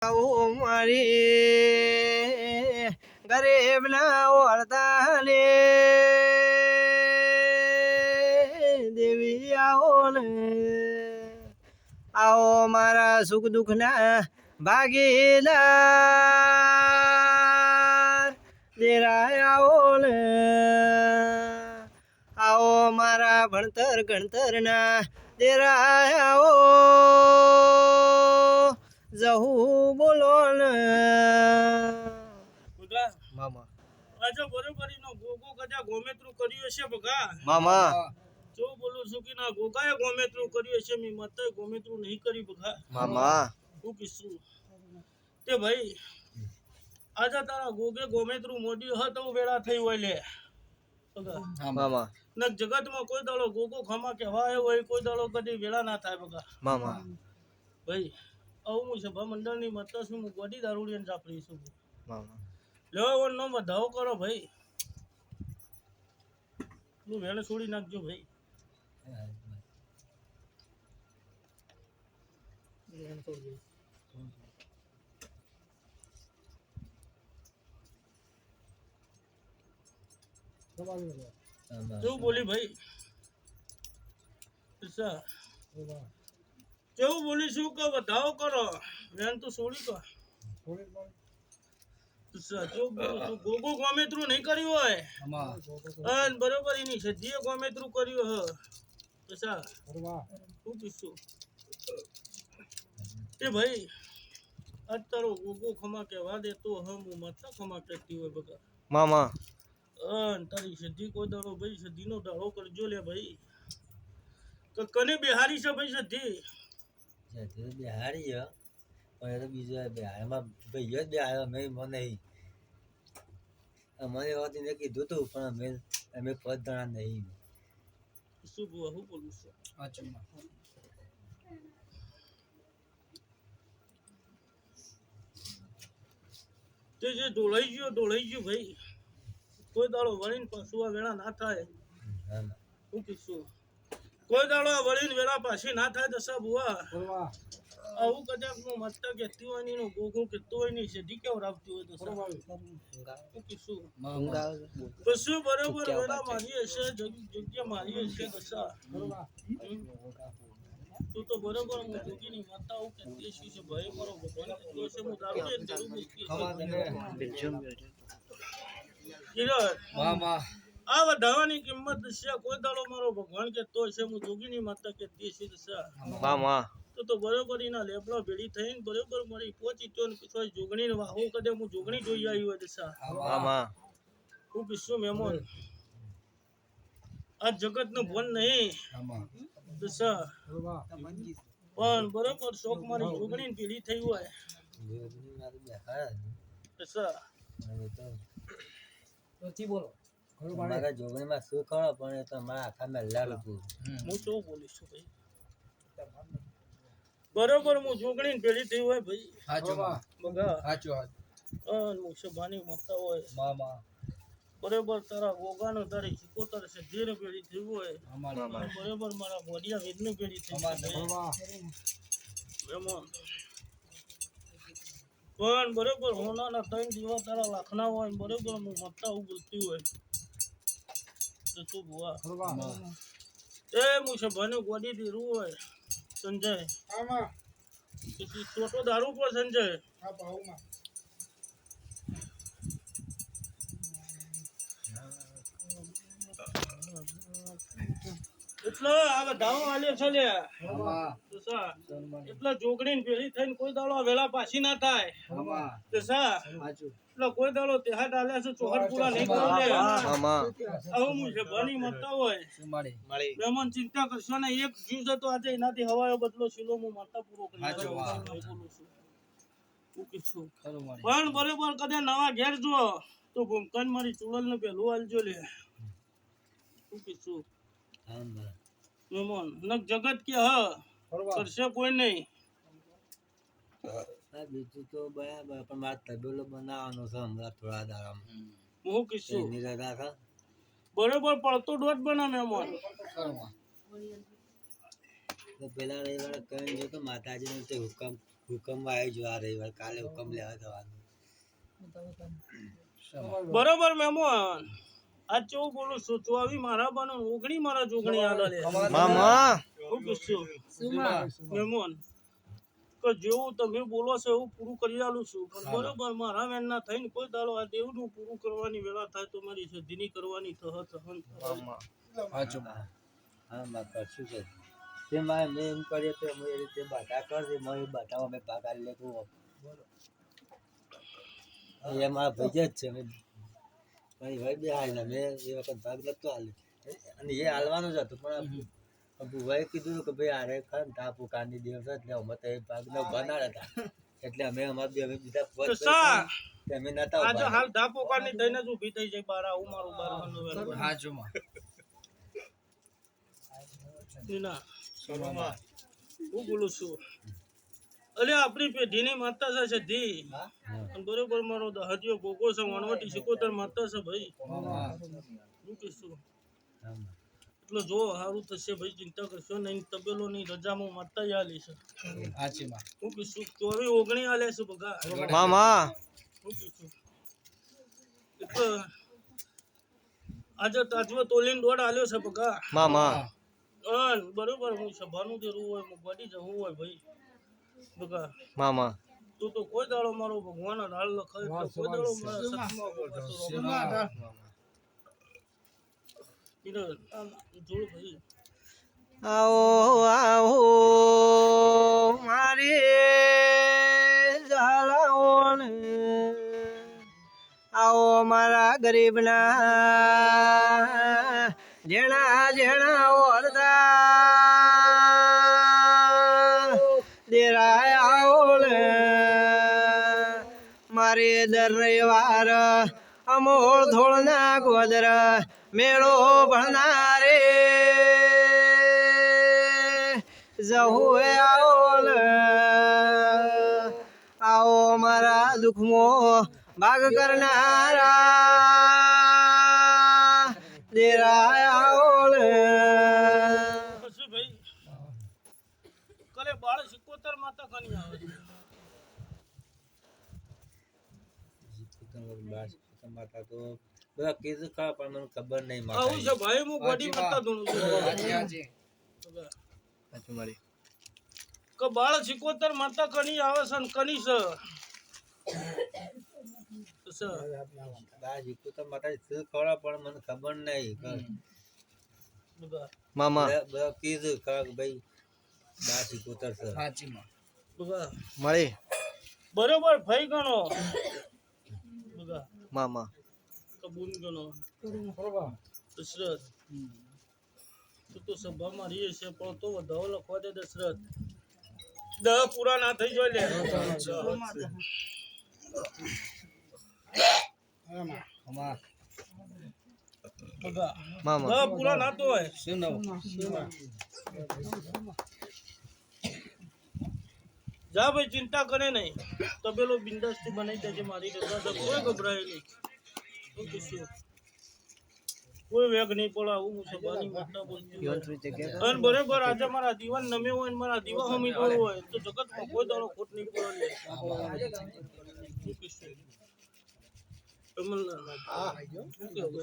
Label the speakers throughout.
Speaker 1: મારી ગરીબ ના ઓળતા લે દેવી આવો ને આવો મારા સુખ દુઃખ ના ભાગીદાર દેરાય આવો ને આવો મારા ભણતર ગણતર ના દેરાય આવો જહુ બોલો ને મામા
Speaker 2: આજે બરોબરીનો ગોગો કદા ગોમેત્રું કર્યું છે બગા
Speaker 1: મામા
Speaker 2: જો બોલું છું કે ના ગોગાએ ગોમેત્રું કર્યું છે મી મતે ગોમેત્રું નહીં કરી બગા
Speaker 1: મામા
Speaker 2: હું કીશું તે ભાઈ આજે તારા ગોગે ગોમેત્રું મોડી હ તો વેળા થઈ હોય લે બગા
Speaker 1: મામા
Speaker 2: ન જગતમાં કોઈ દાડો ગોગો ખમા કહેવાય હોય કોઈ દાડો કદી વેળા ના થાય બગા
Speaker 1: મામા
Speaker 2: ભાઈ આવું હું સભા મંડળની મત છું હું ગોડી દારૂડિયન ચાપડી છું
Speaker 1: મામા
Speaker 2: લેવો નો બધાઓ કરો ભાઈ તું વેણે છોડી નાખજો ભાઈ કેવું બોલી ભાઈ કેવું બોલી શું કે બધાઓ કરો વેણ તો છોડી તો ગોગો ગોમેત્રું નહીં કર્યું હોય અને બરોબર એની સજીએ ગોમેત્રું કર્યું હ શું કીધું એ ભાઈ અત્યારો ગોગો ખમા કહેવા દેતો હ હું માતા ખમા કહેતી હોય બગા
Speaker 1: મામા
Speaker 2: તારી સધી કોઈ દાડો ભાઈ સધીનો દાડો કરજો લે ભાઈ કને બિહારી છે ભાઈ સધી
Speaker 3: બિહારી છે પણ એ તો બીજો બિહારમાં ભાઈ જ બિહાર મેં મને અમારી વાત એને કીધું હતું પણ અમે પદ દણા નહીં
Speaker 2: શું બોલું છું તે જે ઢોળાઈ ગયો ભાઈ કોઈ દાડો વળીને પાછું આ વેળા ના થાય શું કીધું કોઈ દાડો આ વળીને વેળા પાછી ના થાય દશા બુઆ આવું કદાચ નું મતતા કહેતી હોય ને એનું ગોગો કહેતો હોય ને સધી કેવડાવતી હોય દશા શું બરોબર વેળા મારી હશે જગ્યા મારી હશે દશા તું તો બરોબર હું જોગીની માતા આવું કહેતી હશે છે ભાઈ મારો ભગવાન કહેતો હશે હું દારૂ એક જરૂર મૂકી આ વધાવાની કિંમત છે કોઈ દાડો મારો ભગવાન કહેતો હશે હું જોગીની માતા કહેતી હશે દશા
Speaker 1: મામા
Speaker 2: તો બરોબર એના લેબડા ભેડી થઈને બરોબર મારી પહોંચી તો પછી જોગણી વાહો કદે હું જોગણી જોઈ આવી હોય દશા
Speaker 1: મામા
Speaker 2: હું કીશું મહેમાન આ જગત નું ભણ નહીં દશા પણ બરોબર શોખ મારી જોગણી ભેડી થઈ હોય દશા
Speaker 3: મારા જોગણીમાં શું ખરો પણ એ તો મારા આખા મેલ્લા લોકો
Speaker 2: હું શું બોલીશ છું ભાઈ બરોબર હું જોગણી ભેડી થઈ હોય ભાઈ મુસભાની માતા હોય બરોબર તારા ગોગાનો તારી સિકોતર છે ધીર ભેડી થઈ હોય બરોબર મારા બોડિયા વેદનું ભેડી થઈ પણ બરોબર હોનાના 3 દીવા તારા લાખના હોય બરોબર હું માતા હું બોલતી હોય તો તું બુઆ એ મુસભાની ગોડી દીરું હોય સંજય છોટો દારૂ પર સંજય એટલે આ બધાઓ આલ્યો છે લે એટલે જોગણી ભેળી થઈને કોઈ દાડો વેળા પાછી ના થાય એટલે કોઈ દાડો તેહાટ આલ્યા છે ચોહટ પૂરા નહીં કરું લે આવું હું છે બની મતતા હોય મહેમાન ચિંતા કરશો ને એક જીવ છે તો આજે એનાથી હવાયો બદલો શીલો હું માતા પૂરો કરી પણ બરોબર કદે નવા ઘેર જો તો ભૂમકાન મારી ચુડલ ને પેલું આલજો લે શું કીધું મહેમાન નક જગત કે હ કરશે કોઈ નહીં
Speaker 3: બીજું તો બરાબર પણ મારે તબેલો બનાવવાનો છે હમણાં થોડા દાડામાં
Speaker 2: હું કીધું
Speaker 3: નિરાદા
Speaker 2: બરોબર પડતો દોઢ બના મહેમાન
Speaker 3: તો પેલા રવિવારે કહીને જો તો માતાજીને તે હુકમ હુકમ આવી જો આ રવિવાર કાલે હુકમ લેવા જવાનું
Speaker 2: બરોબર મહેમાન આજ કેવું બોલું છું 24 મારા બનો 19 મારા જોગણી આલે લે
Speaker 1: મામા
Speaker 2: હું કીધું મહેમાન કે જેવું તમે બોલો છો એવું પૂરું કરી આલું છું પણ બરોબર મારા વેનના થઈને કોઈ દાડો આ દેવનું પૂરું કરવાની વેળા થાય તો મારી સિદ્ધિની કરવાની
Speaker 3: હા માં કરશું છે તે મેં એમ કરીએ તો અમે એ રીતે બાટા કરજે મેં એ બાટામાં અમે ભાગ આલી લે તું એ મારા ભાઈ જ છે મેં ભાઈ બે હાલ મેં એ વખત ભાગ નતો હાલ્યો અને એ હાલવાનું જ હતું પણ ભુવાએ કીધું કે ભાઈ આરે ખા ને તાપુ કાંદી દિવસ એટલે અમે તો એ ભાગ ન બનાડ હતા એટલે અમે અમારા બે અમે બીજા પોત અમે નતા
Speaker 2: આજે હાલ ધાપોકાની દઈને જ ઊભી થઈ જાય બાર આવું મારું બારવાનું વેલું
Speaker 1: હાજુમાં
Speaker 2: ના હું બોલું છું અલે આપણી પેઢીની માતા છે ધી અને બરોબર મારો હજીઓ ગોગો છે વણવટી શીખોતર માતા છે ભાઈ હું કીધું એટલે જો સારું થશે ભાઈ ચિંતા કરશો નહીં તબેલો ની રજામાં માતા આલી છે
Speaker 1: હાચીમાં
Speaker 2: હું કીધું 24 19 આલે છે બગા
Speaker 1: મામા
Speaker 2: હું કીધું એટલે આજે તાજમાં તોલીને દોડ આલ્યો છે બગા
Speaker 1: મામા
Speaker 2: બરોબર હું સભાનું દેરું હોય હું બડી જવું હોય ભાઈ બગા
Speaker 1: મામા
Speaker 2: તું તો કોઈ દાડો મારો ભગવાન ઢાળ લખાય તો કોઈ દાડો મારા સત્સંગમાં જોડ ભાઈ
Speaker 1: આવો આવો મારી ઝાલાઓને આવો મારા ગરીબના જેણા જેણા ઓરદા દેરાય આવો ને મારે દર રવિવાર અમોળ ધોળના ગોદર મેળો ભણનારે જહુએ આવો ને આવો મારા દુઃખમાં ભાગ કરનારા દેરાય આવો ને
Speaker 2: પછી ભાઈ કલે બાળ 77 માતા કની આવે
Speaker 3: માતા તો બધા કીધું ખરા પણ મને ખબર નહીં
Speaker 2: આવું છે ભાઈ હું બોડી માતા ધૂણું છું કે બાળ 77 માતા કની આવે છે ને કની છે
Speaker 3: માતા ખરા પણ મને ખબર નહીં
Speaker 1: મામા
Speaker 3: બધા કીધું ખરા કે ભાઈ બા શીખોતર છે
Speaker 1: મળી
Speaker 2: બરોબર ભાઈ ગણો
Speaker 1: મામા
Speaker 2: કબૂલ ગણો દશરથ તું તો સભામાં રહીએ છે પણ તો વધાવો લખવા દે દશરથ 10 પૂરા ના થઈ જાય લે
Speaker 1: મામા
Speaker 2: 10 પૂરા ના તો હોય જા ભાઈ ચિંતા કરે નહીં તબેલો બિંદાસથી બનાવી દેજે મારી રજા છે કોઈ ગભરાય નહીં હું કીધું કોઈ વેગ નહીં પડે આવું હું સભાની માતા બોલતી અને બરોબર આજે મારા દીવાન નમે હોય ને મારા દીવા હમી ગયું હોય તો જગતમાં કોઈ દાડો ખોટ નહીં પડે હું કીધું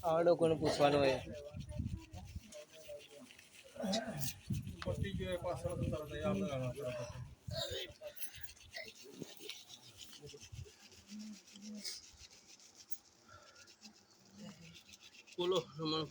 Speaker 1: આવડો કોને પૂછવાનું હોય
Speaker 2: બોલો રમણ